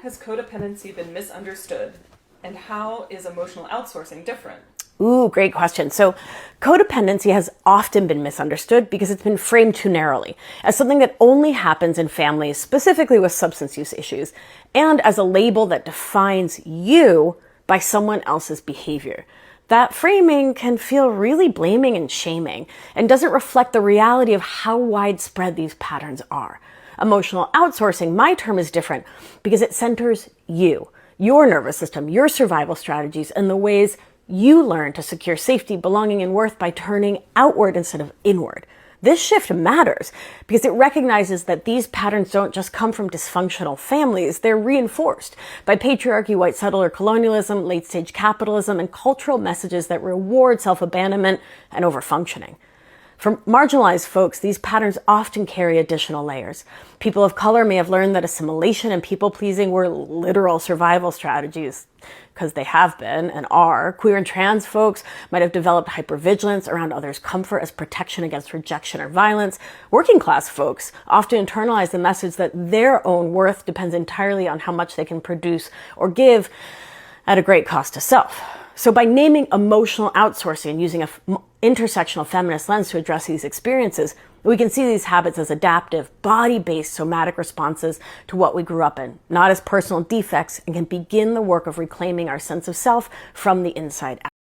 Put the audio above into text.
has codependency been misunderstood, and how is emotional outsourcing different? Ooh, great question. So codependency has often been misunderstood because it's been framed too narrowly as something that only happens in families, specifically with substance use issues, and as a label that defines you by someone else's behavior. That framing can feel really blaming and shaming and doesn't reflect the reality of how widespread these patterns are. Emotional outsourcing, my term, is different because it centers you, your nervous system, your survival strategies, and the ways you learn to secure safety, belonging, and worth by turning outward instead of inward. This shift matters because it recognizes that these patterns don't just come from dysfunctional families, they're reinforced by patriarchy, white settler colonialism, late-stage capitalism, and cultural messages that reward self-abandonment and overfunctioning. For marginalized folks, these patterns often carry additional layers. People of color may have learned that assimilation and people-pleasing were literal survival strategies, because they have been and are. Queer and trans folks might have developed hypervigilance around others' comfort as protection against rejection or violence. Working class folks often internalize the message that their own worth depends entirely on how much they can produce or give at a great cost to self. So by naming emotional outsourcing and using an intersectional feminist lens to address these experiences, we can see these habits as adaptive, body-based somatic responses to what we grew up in, not as personal defects, and can begin the work of reclaiming our sense of self from the inside out.